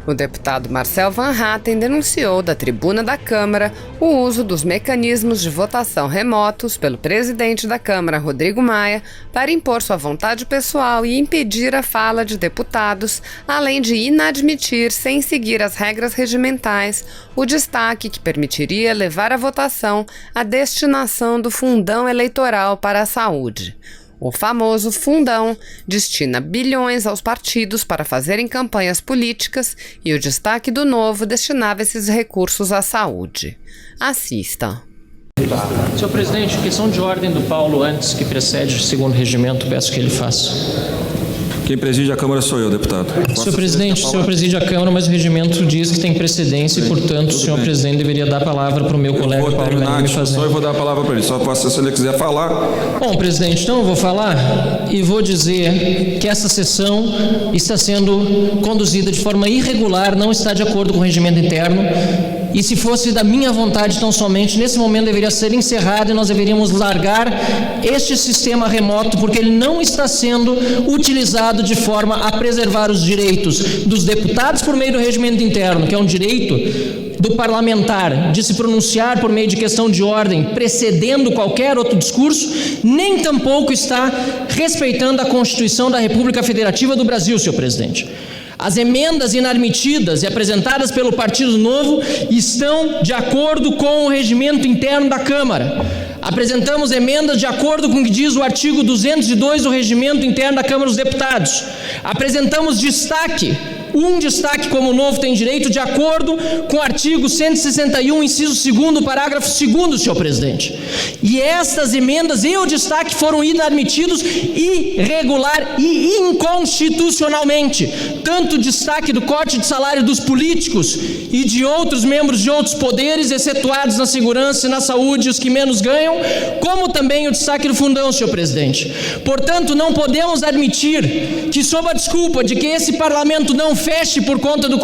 O deputado Marcel Van Hatten denunciou da tribuna da Câmara o uso dos mecanismos de votação remotos pelo presidente da Câmara, Rodrigo Maia, para impor sua vontade pessoal e impedir a fala de deputados, além de inadmitir, sem seguir as regras regimentais, o destaque que permitiria levar à votação a destinação do fundão eleitoral para a saúde. O famoso fundão destina bilhões aos partidos para fazerem campanhas políticas e o destaque do Novo destinava esses recursos à saúde. Assista. Senhor presidente, questão de ordem do Paulo antes que precede o segundo regimento, peço que ele faça. Quem preside a Câmara sou eu, deputado. Senhor presidente, o senhor preside a Câmara, mas o regimento diz que tem precedência e, portanto, o senhor presidente deveria dar a palavra para o meu colega Paulo Ganimi fazer. Vou terminar a discussão e vou dar a palavra para ele. Só posso, se ele quiser falar. Bom, presidente, então eu vou falar e vou dizer que essa sessão está sendo conduzida de forma irregular, não está de acordo com o regimento interno. E se fosse da minha vontade tão somente, nesse momento deveria ser encerrado e nós deveríamos largar este sistema remoto, porque ele não está sendo utilizado de forma a preservar os direitos dos deputados por meio do regimento interno, que é um direito do parlamentar de se pronunciar por meio de questão de ordem, precedendo qualquer outro discurso, nem tampouco está respeitando a Constituição da República Federativa do Brasil, senhor presidente. As emendas inadmitidas e apresentadas pelo Partido Novo estão de acordo com o regimento interno da Câmara. Apresentamos emendas de acordo com o que diz o artigo 202 do regimento interno da Câmara dos Deputados. Apresentamos destaque, um destaque como o Novo tem direito, de acordo com o artigo 161, inciso 2º, parágrafo 2º, senhor presidente. E estas emendas e o destaque foram inadmitidos irregular e inconstitucionalmente. Tanto o destaque do corte de salário dos políticos e de outros membros de outros poderes, excetuados na segurança e na saúde, os que menos ganham, como também o destaque do fundão, senhor presidente. Portanto, não podemos admitir que, sob a desculpa de que esse parlamento não feche por conta do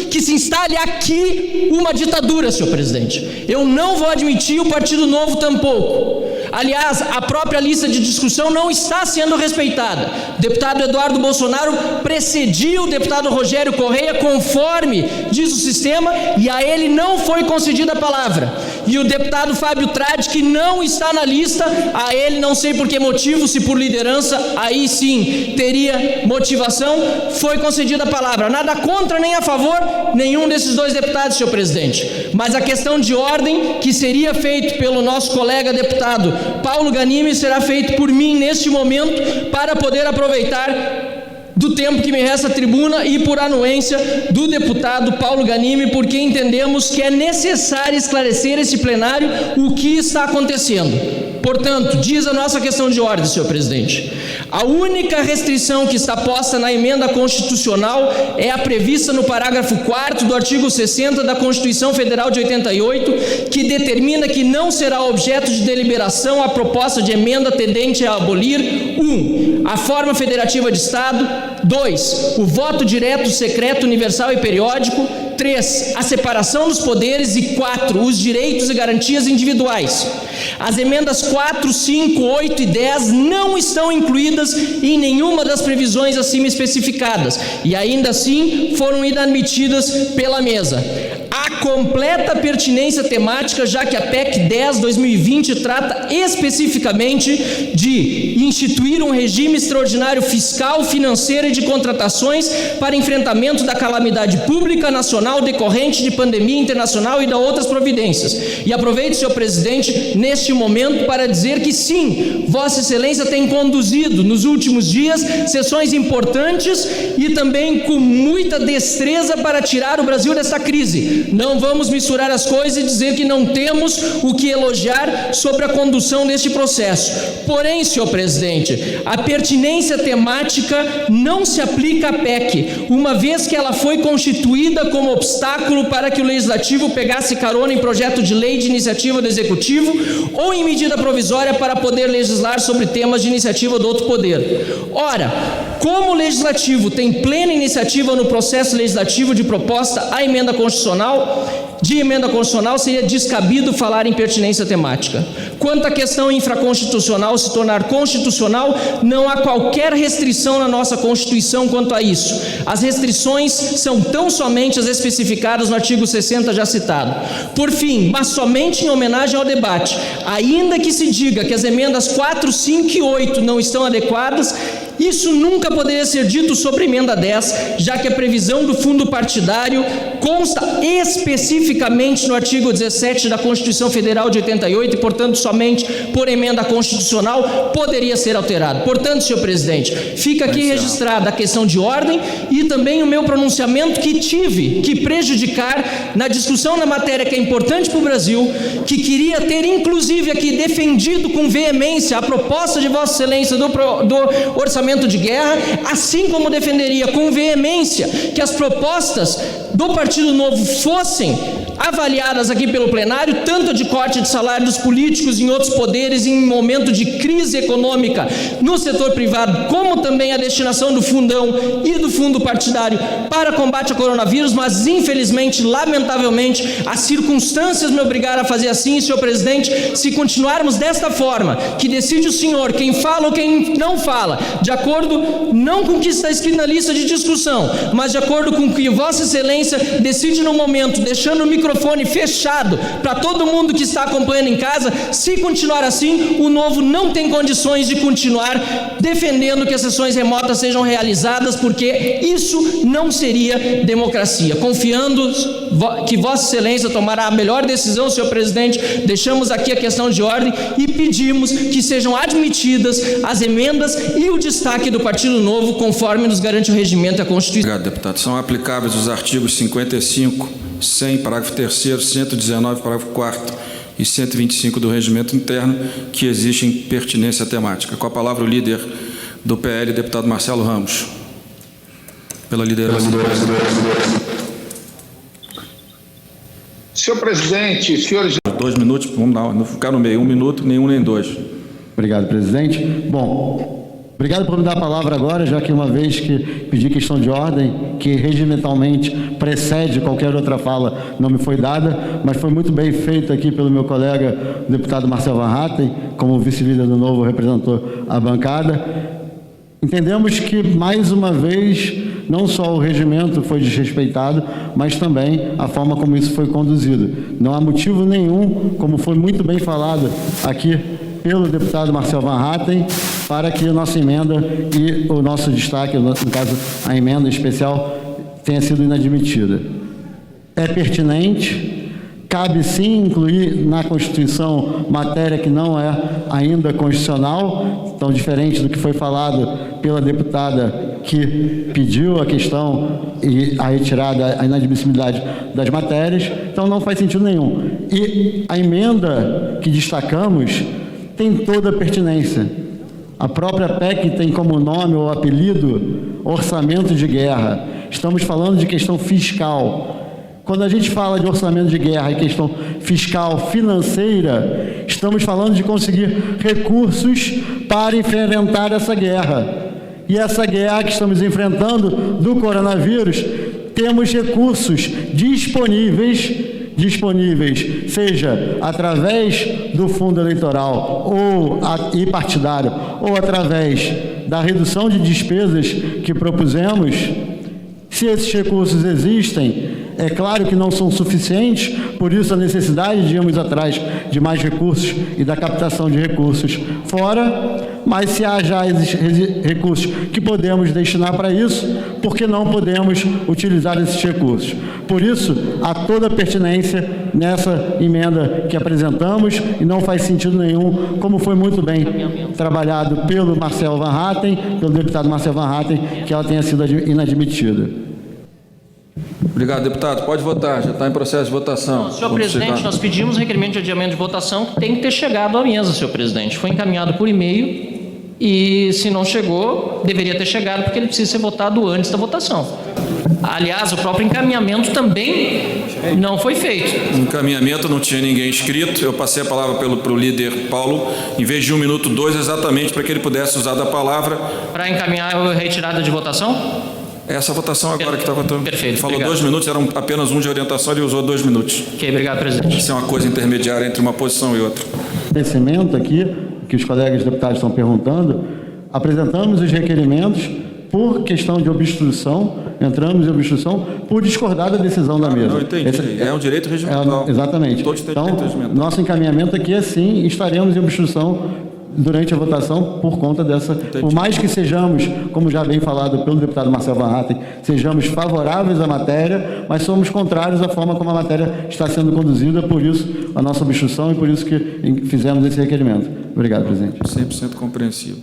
que se instale aqui uma ditadura, senhor presidente. Eu não vou admitir, o Partido Novo tampouco. Aliás, a própria lista de discussão não está sendo respeitada. O deputado Eduardo Bolsonaro precediu o deputado Rogério Correia, conforme diz o sistema, e a ele não foi concedida a palavra. E o deputado Fábio Tradi, que não está na lista, a ele não sei por que motivo, se por liderança, aí sim teria motivação, foi concedida a palavra. Nada contra nem a favor nenhum desses dois deputados, senhor presidente. Mas a questão de ordem que seria feito pelo nosso colega deputado Paulo Ganimi será feito por mim neste momento, para poder aproveitar do tempo que me resta à tribuna e por anuência do deputado Paulo Ganimi, porque entendemos que é necessário esclarecer esse plenário o que está acontecendo. Portanto, diz a nossa questão de ordem, senhor presidente, a única restrição que está posta na emenda constitucional é a prevista no parágrafo 4º do artigo 60 da Constituição Federal de 88, que determina que não será objeto de deliberação a proposta de emenda tendente a abolir 1. A forma federativa de Estado, 2. O voto direto, secreto, universal e periódico, 3. A separação dos poderes e 4. Os direitos e garantias individuais. As emendas 4, 5, 8 e 10 não estão incluídas em nenhuma das previsões acima especificadas e ainda assim foram inadmitidas pela mesa. Há completa pertinência temática, já que a PEC 10/2020 trata especificamente de instituir um regime extraordinário fiscal, financeiro e de contratações para enfrentamento da calamidade pública nacional decorrente de pandemia internacional e de outras providências. E aproveito, senhor presidente, neste momento para dizer que sim, Vossa Excelência tem conduzido nos últimos dias sessões importantes e também com muita destreza para tirar o Brasil dessa crise. Não vamos misturar as coisas e dizer que não temos o que elogiar sobre a condução deste processo. Porém, senhor presidente, a pertinência temática não se aplica à PEC, uma vez que ela foi constituída como obstáculo para que o Legislativo pegasse carona em projeto de lei de iniciativa do Executivo ou em medida provisória para poder legislar sobre temas de iniciativa do outro poder. Ora, como o Legislativo tem plena iniciativa no processo legislativo de proposta à emenda constitucional, de emenda constitucional, seria descabido falar em pertinência temática. Quanto à questão infraconstitucional se tornar constitucional, não há qualquer restrição na nossa Constituição quanto a isso. As restrições são tão somente as especificadas no artigo 60 já citado. Por fim, mas somente em homenagem ao debate, ainda que se diga que as emendas 4, 5 e 8 não estão adequadas, isso nunca poderia ser dito sobre a emenda 10, já que a previsão do fundo partidário consta especificamente no artigo 17 da Constituição Federal de 88 e, portanto, somente por emenda constitucional poderia ser alterado. Portanto, senhor presidente, fica aqui registrada a questão de ordem e também o meu pronunciamento que tive que prejudicar na discussão na matéria que é importante para o Brasil, que queria ter inclusive aqui defendido com veemência a proposta de Vossa Excelência do orçamento de guerra, assim como defenderia com veemência que as propostas do Partido Novo fossem avaliadas aqui pelo plenário, tanto de corte de salário dos políticos em outros poderes em momento de crise econômica no setor privado, como também a destinação do fundão e do fundo partidário para combate ao coronavírus, mas infelizmente, lamentavelmente, as circunstâncias me obrigaram a fazer assim, senhor presidente. Se continuarmos desta forma, que decide o senhor quem fala ou quem não fala, de acordo não com o que está escrito na lista de discussão, mas de acordo com o que Vossa Excelência decide no momento, deixando o microfone fechado para todo mundo que está acompanhando em casa, se continuar assim, o Novo não tem condições de continuar defendendo que as sessões remotas sejam realizadas, porque isso não seria democracia. Confiando que Vossa Excelência tomará a melhor decisão, senhor presidente, deixamos aqui a questão de ordem e pedimos que sejam admitidas as emendas e o destaque do Partido Novo, conforme nos garante o regimento e a Constituição. Obrigado, deputado. São aplicáveis os artigos 55, 100, parágrafo 3º, 119, parágrafo 4º e 125 do regimento interno, que exigem pertinência temática. Com a palavra o líder do PL, deputado Marcelo Ramos. Pela liderança. Senhor presidente, senhores... 2 minutos, vamos não ficar no meio, 1 minuto, nenhum nem dois. Obrigado, presidente. Bom, obrigado por me dar a palavra agora, já que uma vez que pedi questão de ordem, que regimentalmente precede qualquer outra fala, não me foi dada, mas foi muito bem feita aqui pelo meu colega, o deputado Marcel Van Hatten, como vice-líder do Novo representou a bancada. Entendemos que, mais uma vez, não só o regimento foi desrespeitado, mas também a forma como isso foi conduzido. Não há motivo nenhum, como foi muito bem falado aqui pelo deputado Marcel Van Hatten, para que a nossa emenda e o nosso destaque, no caso a emenda especial, tenha sido inadmitida. É pertinente, cabe sim incluir na Constituição matéria que não é ainda constitucional, tão diferente do que foi falado pela deputada que pediu a questão e a retirada, a inadmissibilidade das matérias, então não faz sentido nenhum. E a emenda que destacamos tem toda a pertinência. A própria PEC tem como nome ou apelido orçamento de guerra. Estamos falando de questão fiscal. Quando a gente fala de orçamento de guerra e questão fiscal financeira, estamos falando de conseguir recursos para enfrentar essa guerra. E essa guerra que estamos enfrentando do coronavírus, temos recursos disponíveis, seja através do fundo eleitoral e partidário, ou através da redução de despesas que propusemos. Se esses recursos existem, é claro que não são suficientes, por isso a necessidade de irmos atrás de mais recursos e da captação de recursos fora, mas se há já recursos que podemos destinar para isso, por que não podemos utilizar esses recursos? Por isso, há toda a pertinência nessa emenda que apresentamos e não faz sentido nenhum, como foi muito bem trabalhado pelo Marcel Van Hatten, pelo deputado Marcel Van Hatten, que ela tenha sido inadmitida. Obrigado, deputado. Pode votar, já está em processo de votação. Não, senhor presidente, nós pedimos requerimento de adiamento de votação que tem que ter chegado à mesa, senhor presidente. Foi encaminhado por e-mail e, se não chegou, deveria ter chegado porque ele precisa ser votado antes da votação. Aliás, o próprio encaminhamento também não foi feito. No encaminhamento não tinha ninguém inscrito. Eu passei a palavra para o líder Paulo, em vez de 1 minuto, 2, exatamente para que ele pudesse usar da palavra. Para encaminhar a retirada de votação? Essa votação agora que está votando. Perfeito, Falou obrigado. 2 minutos, era apenas um de orientação, ele usou 2 minutos. Ok, obrigado, presidente. Isso é uma coisa intermediária entre uma posição e outra. Crescimento aqui, que os colegas deputados estão perguntando, apresentamos os requerimentos por questão de obstrução, entramos em obstrução por discordar da decisão da mesa. Não, entendi. É um direito regimental. Exatamente. Todos têm Então, direito regimental. nosso encaminhamento aqui é sim, estaremos em obstrução durante a votação por conta dessa... Por mais que sejamos, como já bem falado pelo deputado Marcelo Van Hatten, sejamos favoráveis à matéria, mas somos contrários à forma como a matéria está sendo conduzida, por isso a nossa obstrução e por isso que fizemos esse requerimento. Obrigado, presidente. 100% compreensível.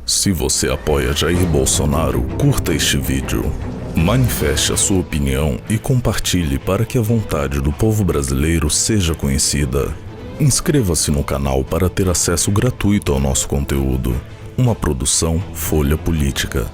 Se você apoia Jair Bolsonaro, curta este vídeo. Manifeste a sua opinião e compartilhe para que a vontade do povo brasileiro seja conhecida. Inscreva-se no canal para ter acesso gratuito ao nosso conteúdo. Uma produção Folha Política.